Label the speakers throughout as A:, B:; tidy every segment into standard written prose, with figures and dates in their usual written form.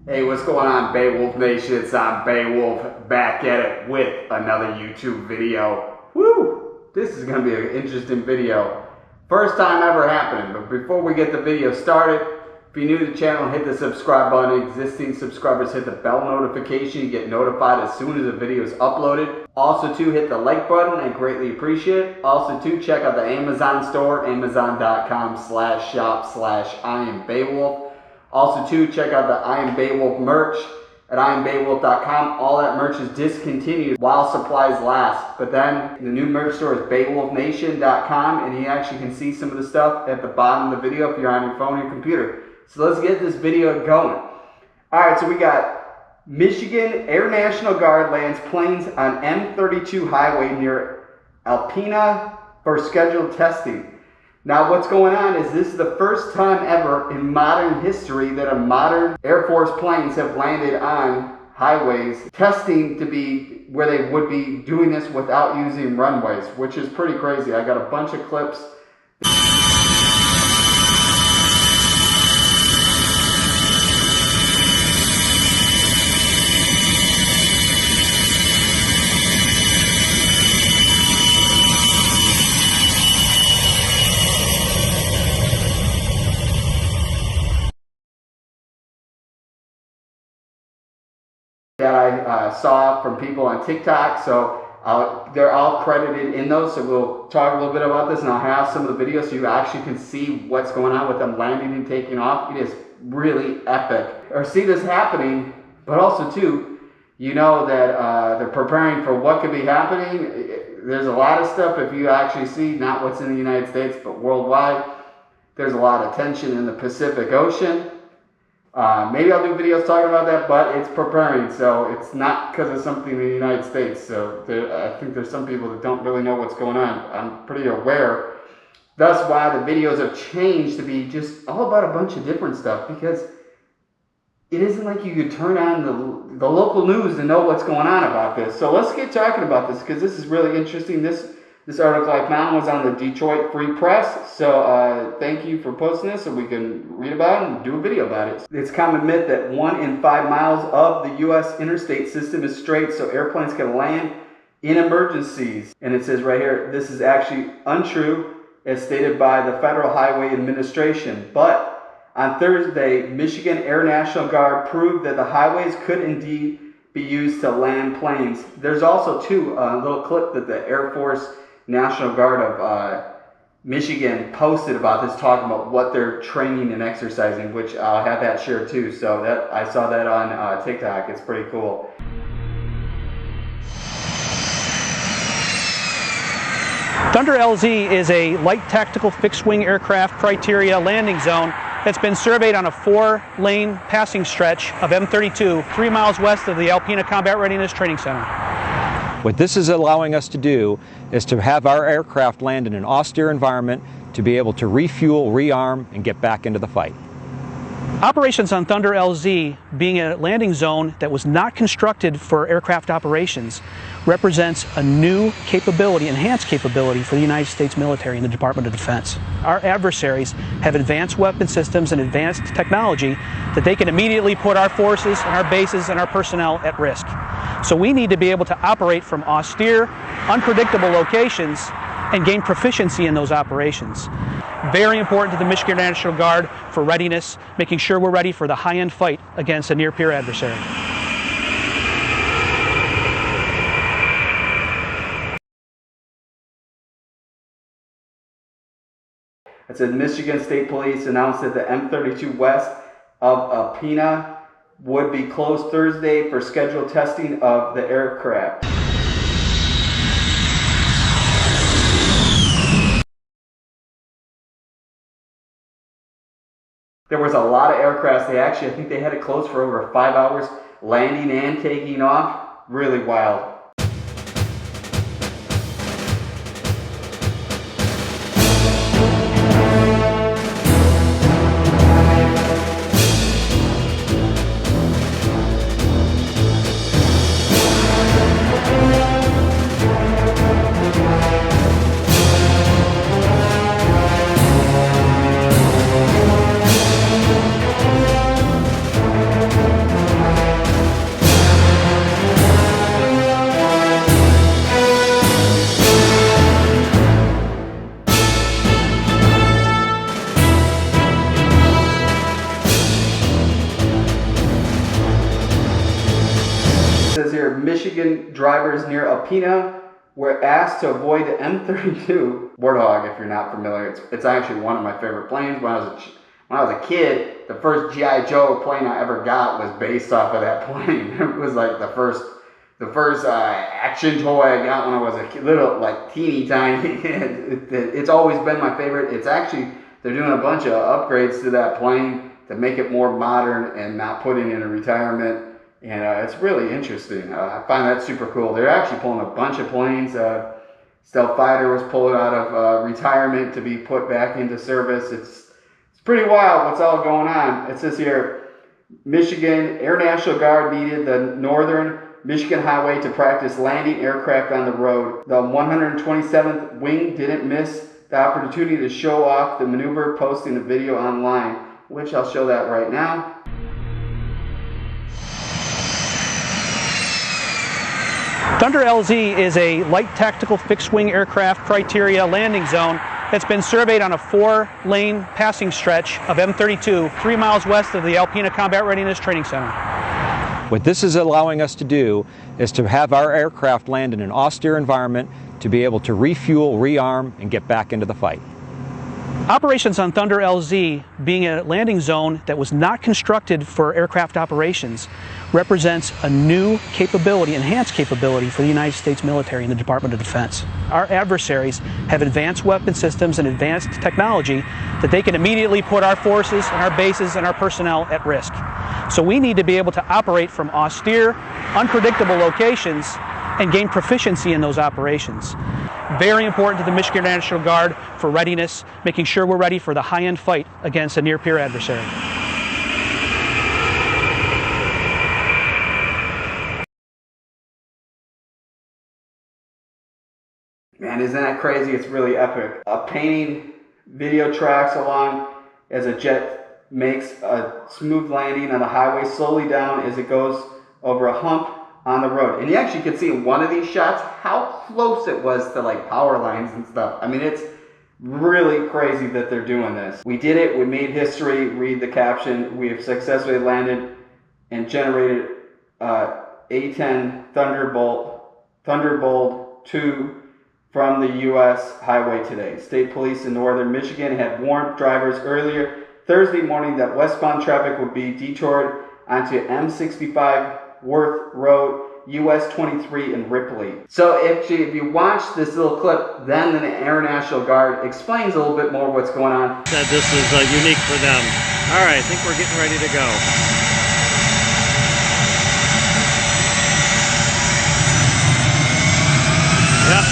A: Hey, what's going on, Beowulf Nation? It's Beowulf back at it with another YouTube video. Woo! This is going to be an interesting video. First time ever happening, but before we get the video started, if you're new to the channel, hit the subscribe button. Existing subscribers, hit the bell notification. You get notified as soon as the video is uploaded. Also, too, hit the like button. I greatly appreciate it. Also, too, check out the Amazon store, amazon.com/shop/IamBeowulf. Also, too, check out the I Am Beowulf merch at iambeowulf.com. All that merch is discontinued while supplies last. But then the new merch store is beowulfnation.com, and you actually can see some of the stuff at the bottom of the video if you're on your phone or your computer. So let's get this video going. Alright, so we got Michigan Air National Guard lands planes on M32 highway near Alpena for scheduled testing. Now what's going on is this is the first time ever in modern history that a modern Air Force planes have landed on highways, testing to be where they would be doing this without using runways, which is pretty crazy. I got a bunch of clips. That I saw from people on TikTok, so they're all credited in those, so we'll talk a little bit about this, and I'll have some of the videos so you actually can see what's going on with them landing and taking off. It is really epic. Or see this happening, but also too, you know that they're preparing for what could be happening. There's a lot of stuff, if you actually see, not what's in the United States, but worldwide, there's a lot of tension in the Pacific Ocean. Maybe I'll do videos talking about that, but it's preparing, so it's not because of something in the United States. So I think there's some people that don't really know what's going on. I'm pretty aware. That's why the videos have changed to be just all about a bunch of different stuff, because it isn't like you could turn on the local news to know what's going on about this. So let's get talking about this, because this is really interesting. This article I found was on the Detroit Free Press, so thank you for posting this so we can read about it and do a video about it. It's common myth that 1 in 5 miles of the U.S. interstate system is straight so airplanes can land in emergencies. And it says right here, this is actually untrue as stated by the Federal Highway Administration. But on Thursday, Michigan Air National Guard proved that the highways could indeed be used to land planes. There's also, too, a little clip that the Air Force National Guard of Michigan posted about this, talking about what they're training and exercising, which I'll have that shared too. So that I saw that on TikTok. It's pretty cool.
B: Thunder LZ is a light tactical fixed-wing aircraft criteria landing zone that's been surveyed on a 4-lane passing stretch of M32, 3 miles west of the Alpena Combat Readiness Training Center.
C: What this is allowing us to do is to have our aircraft land in an austere environment to be able to refuel, rearm, and get back into the fight.
B: Operations on Thunder LZ, being a landing zone that was not constructed for aircraft operations, represents a new capability, enhanced capability for the United States military and the Department of Defense. Our adversaries have advanced weapon systems and advanced technology that they can immediately put our forces and our bases and our personnel at risk. So we need to be able to operate from austere, unpredictable locations and gain proficiency in those operations. Very important to the Michigan National Guard for readiness, making sure we're ready for the high-end fight against a near-peer adversary.
A: It said Michigan State Police announced that the M32 west of Alpena would be closed Thursday for scheduled testing of the aircraft. There was a lot of aircrafts. I think they had it closed for over 5 hours, landing and taking off. Really wild. after Michigan drivers near Alpena were asked to avoid the M32 Warthog. If you're not familiar, it's actually one of my favorite planes. When I was a kid, the first G.I. Joe plane I ever got was based off of that plane. It was like the first action toy I got when I was a kid, little, like teeny tiny. It's always been my favorite. It's actually, they're doing a bunch of upgrades to that plane to make it more modern and not putting it in a retirement. And it's really interesting. I find that super cool. They're actually pulling a bunch of planes. Stealth fighter was pulled out of retirement to be put back into service. It's pretty wild what's all going on. It says here, Michigan Air National Guard needed the northern Michigan highway to practice landing aircraft on the road. The 127th Wing didn't miss the opportunity to show off the maneuver, posting a video online, which I'll show that right now.
B: Thunder LZ is a light tactical fixed-wing aircraft criteria landing zone that's been surveyed on a 4-lane passing stretch of M32, 3 miles west of the Alpena Combat Readiness Training Center.
C: What this is allowing us to do is to have our aircraft land in an austere environment to be able to refuel, rearm, and get back into the fight.
B: Operations on Thunder LZ, being a landing zone that was not constructed for aircraft operations, represents a new capability, enhanced capability for the United States military and the Department of Defense. Our adversaries have advanced weapon systems and advanced technology that they can immediately put our forces and our bases and our personnel at risk. So we need to be able to operate from austere, unpredictable locations and gain proficiency in those operations. Very important to the Michigan National Guard for readiness, making sure we're ready for the high-end fight against a near-peer adversary.
A: Man, isn't that crazy? It's really epic. Painting video tracks along as a jet makes a smooth landing on the highway, slowly down as it goes over a hump on the road. And you actually can see in one of these shots how close it was to like power lines and stuff. I mean, it's really crazy that they're doing this. We did it. We made history. Read the caption. We have successfully landed and generated A-10 Thunderbolt 2 from the U.S. highway today. State police in northern Michigan had warned drivers earlier Thursday morning that westbound traffic would be detoured onto M65 Worth Road, US 23 in Ripley. So if you watch this little clip, then the Air National Guard explains a little bit more what's going on.
D: Said this is unique for them. All right, I think we're getting ready to go. Yep.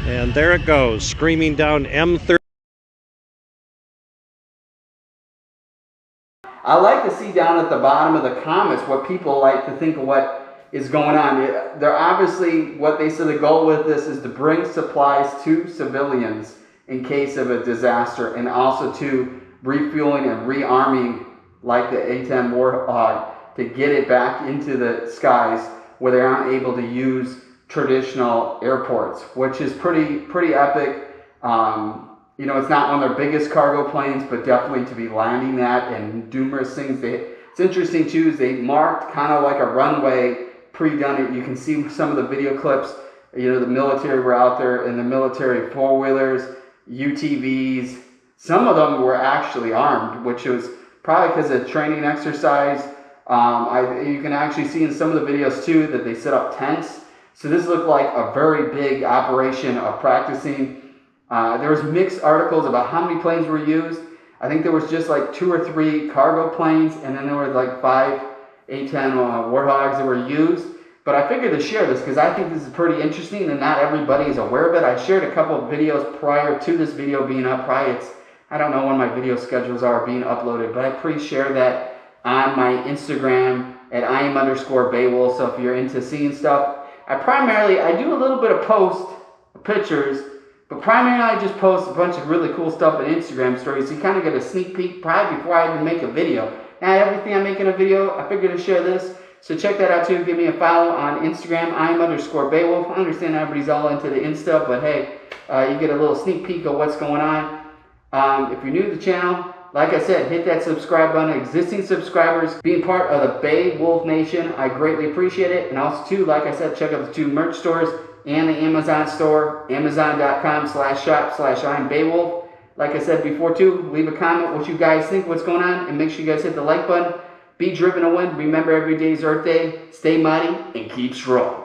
D: And there it goes, screaming down M30.
A: I like to see down at the bottom of the comments what people like to think of what is going on. They're obviously, what they said the goal with this is to bring supplies to civilians in case of a disaster, and also to refueling and rearming like the A-10 Warthog to get it back into the skies where they aren't able to use traditional airports, which is pretty epic. You know, it's not one of their biggest cargo planes, but definitely to be landing that and numerous things. It's interesting too, is they marked kind of like a runway, pre-done it. You can see some of the video clips. You know, the military were out there in the military four-wheelers, UTVs. Some of them were actually armed, which was probably because of training exercise. You can actually see in some of the videos too that they set up tents. So this looked like a very big operation of practicing. There was mixed articles about how many planes were used. I think there was just like 2 or 3 cargo planes, and then there were like 5 A-10 Warthogs that were used. But I figured to share this because I think this is pretty interesting and not everybody is aware of it. I shared a couple of videos prior to this video being up. I don't know when my video schedules are being uploaded, but I pre-share that on my Instagram at @im_Baywolf. So if you're into seeing stuff, I do a little bit of post pictures, But primarily, I just post a bunch of really cool stuff on Instagram stories. So you kind of get a sneak peek probably before I even make a video. Now, everything I make in a video, I figured to share this. So check that out too. Give me a follow on Instagram, _Beowulf. I understand everybody's all into the Insta, but hey, you get a little sneak peek of what's going on. If you're new to the channel, like I said, hit that subscribe button. Existing subscribers, being part of the Bay Wolf Nation, I greatly appreciate it. And also too, like I said, check out the 2 merch stores and the Amazon store, amazon.com/shop/I'm Baywolf. Like I said before too, leave a comment what you guys think, what's going on, and make sure you guys hit the like button. Be driven to win. Remember, every day is Earth Day. Stay mighty and keep strong.